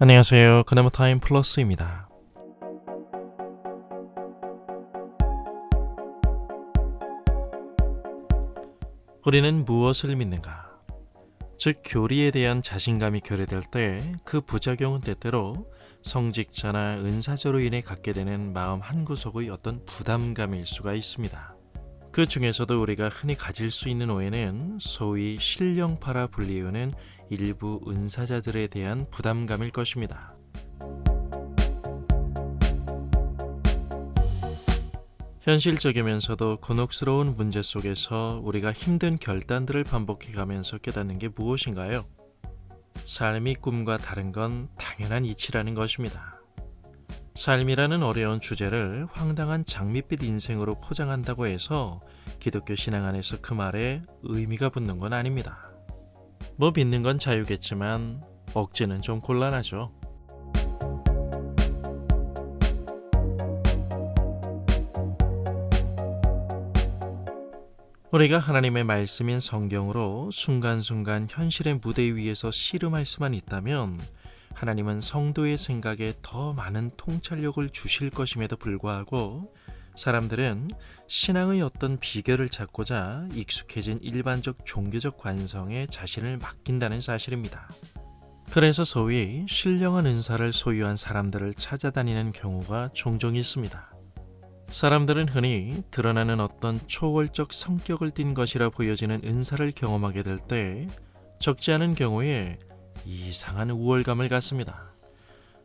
안녕하세요. 그나마 타임 플러스입니다. 우리는 무엇을 믿는가? 즉 교리에 대한 자신감이 결여될 때 그 부작용은 때때로 성직자나 은사자로 인해 갖게 되는 마음 한구석의 어떤 부담감일 수가 있습니다. 그 중에서도 우리가 흔히 가질 수 있는 오해는 소위 신령파라 불리우는 일부 은사자들에 대한 부담감일 것입니다. 현실적이면서도 곤혹스러운 문제 속에서 우리가 힘든 결단들을 반복해가면서 깨닫는 게 무엇인가요? 삶이 꿈과 다른 건 당연한 이치라는 것입니다. 삶이라는 어려운 주제를 황당한 장밋빛 인생으로 포장한다고 해서 기독교 신앙 안에서 그 말에 의미가 붙는 건 아닙니다. 뭐 믿는 건 자유겠지만 억지는 좀 곤란하죠. 우리가 하나님의 말씀인 성경으로 순간순간 현실의 무대 위에서 씨름할 수만 있다면 하나님은 성도의 생각에 더 많은 통찰력을 주실 것임에도 불구하고 사람들은 신앙의 어떤 비결을 찾고자 익숙해진 일반적 종교적 관성에 자신을 맡긴다는 사실입니다. 그래서 소위 신령한 은사를 소유한 사람들을 찾아다니는 경우가 종종 있습니다. 사람들은 흔히 드러나는 어떤 초월적 성격을 띤 것이라 보여지는 은사를 경험하게 될 때 적지 않은 경우에 이상한 우월감을 갖습니다.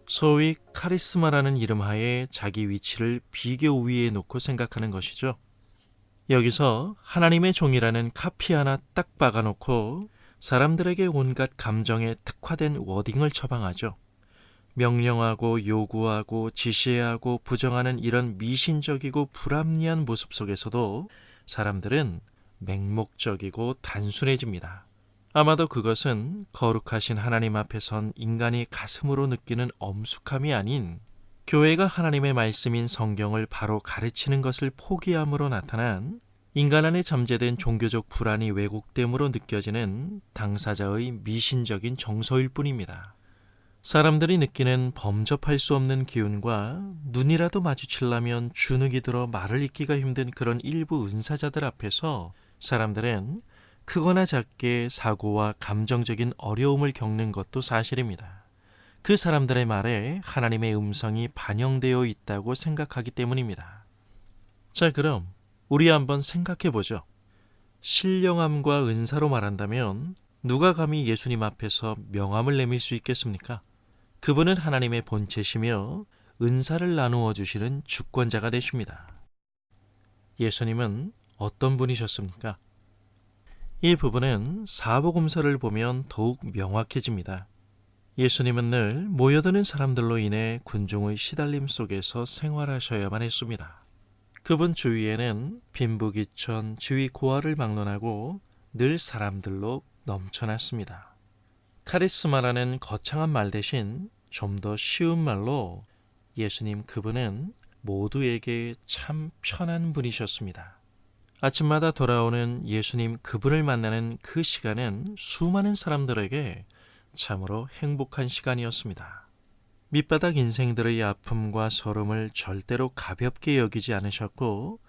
소위 카리스마라는 이름하에 자기 위치를 비교 우위에 놓고 생각하는 것이죠. 여기서 하나님의 종이라는 카피 하나 딱 박아놓고 사람들에게 온갖 감정에 특화된 워딩을 처방하죠. 명령하고 요구하고 지시하고 부정하는 이런 미신적이고 불합리한 모습 속에서도 사람들은 맹목적이고 단순해집니다. 아마도 그것은 거룩하신 하나님 앞에 선 인간이 가슴으로 느끼는 엄숙함이 아닌 교회가 하나님의 말씀인 성경을 바로 가르치는 것을 포기함으로 나타난 인간 안에 잠재된 종교적 불안이 왜곡됨으로 느껴지는 당사자의 미신적인 정서일 뿐입니다. 사람들이 느끼는 범접할 수 없는 기운과 눈이라도 마주치려면 주눅이 들어 말을 잇기가 힘든 그런 일부 은사자들 앞에서 사람들은 크거나 작게 사고와 감정적인 어려움을 겪는 것도 사실입니다. 그 사람들의 말에 하나님의 음성이 반영되어 있다고 생각하기 때문입니다. 자, 그럼 우리 한번 생각해 보죠. 신령함과 은사로 말한다면 누가 감히 예수님 앞에서 명함을 내밀 수 있겠습니까? 그분은 하나님의 본체시며 은사를 나누어 주시는 주권자가 되십니다. 예수님은 어떤 분이셨습니까? 이 부분은 사복음서를 보면 더욱 명확해집니다. 예수님은 늘 모여드는 사람들로 인해 군중의 시달림 속에서 생활하셔야만 했습니다. 그분 주위에는 빈부귀천, 지위 고하를 막론하고 늘 사람들로 넘쳐났습니다. 카리스마라는 거창한 말 대신 좀 더 쉬운 말로 예수님 그분은 모두에게 참 편한 분이셨습니다. 아침마다 돌아오는 예수님 그분을 만나는 그 시간은 수많은 사람들에게 참으로 행복한 시간이었습니다. 밑바닥 인생들의 아픔과 서름을 절대로 가볍게 여기지 않으셨고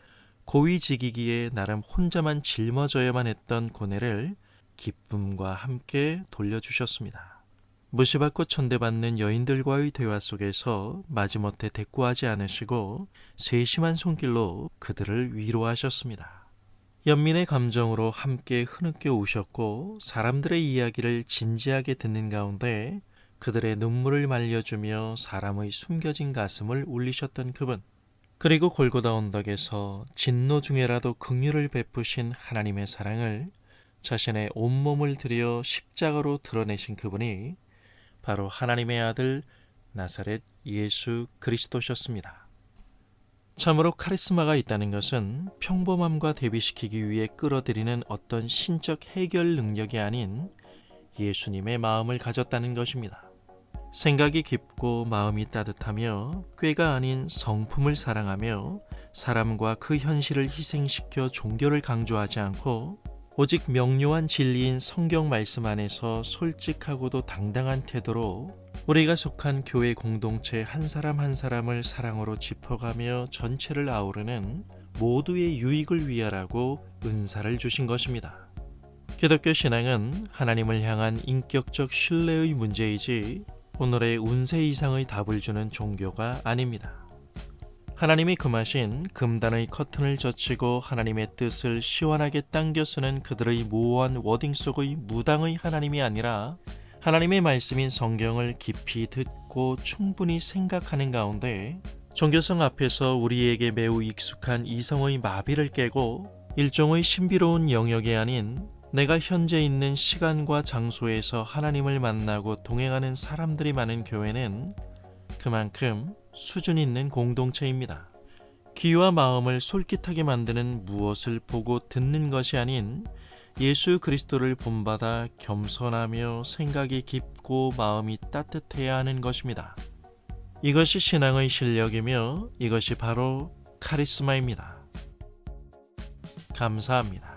고위직이기에 나름 혼자만 짊어져야만 했던 고뇌를 기쁨과 함께 돌려주셨습니다. 무시받고 천대받는 여인들과의 대화 속에서 마지못해 대꾸하지 않으시고 세심한 손길로 그들을 위로하셨습니다. 연민의 감정으로 함께 흐느껴 우셨고 사람들의 이야기를 진지하게 듣는 가운데 그들의 눈물을 말려주며 사람의 숨겨진 가슴을 울리셨던 그분, 그리고 골고다 언덕에서 진노 중에라도 긍휼을 베푸신 하나님의 사랑을 자신의 온몸을 들여 십자가로 드러내신 그분이 바로 하나님의 아들 나사렛 예수 그리스도셨습니다. 참으로 카리스마가 있다는 것은 평범함과 대비시키기 위해 끌어들이는 어떤 신적 해결 능력이 아닌 예수님의 마음을 가졌다는 것입니다. 생각이 깊고 마음이 따뜻하며 꾀가 아닌 성품을 사랑하며 사람과 그 현실을 희생시켜 종교를 강조하지 않고 오직 명료한 진리인 성경 말씀 안에서 솔직하고도 당당한 태도로 우리가 속한 교회 공동체 한 사람 한 사람을 사랑으로 짚어가며 전체를 아우르는 모두의 유익을 위하라고 은사를 주신 것입니다. 기독교 신앙은 하나님을 향한 인격적 신뢰의 문제이지 오늘의 운세 이상의 답을 주는 종교가 아닙니다. 하나님이 금하신 금단의 커튼을 젖히고 하나님의 뜻을 시원하게 당겨 쓰는 그들의 모호한 워딩 속의 무당의 하나님이 아니라 하나님의 말씀인 성경을 깊이 듣고 충분히 생각하는 가운데 종교성 앞에서 우리에게 매우 익숙한 이성의 마비를 깨고 일종의 신비로운 영역이 아닌 내가 현재 있는 시간과 장소에서 하나님을 만나고 동행하는 사람들이 많은 교회는 그만큼 수준 있는 공동체입니다. 귀와 마음을 솔깃하게 만드는 무엇을 보고 듣는 것이 아닌 예수 그리스도를 본받아 겸손하며 생각이 깊고 마음이 따뜻해야 하는 것입니다. 이것이 신앙의 실력이며 이것이 바로 카리스마입니다. 감사합니다.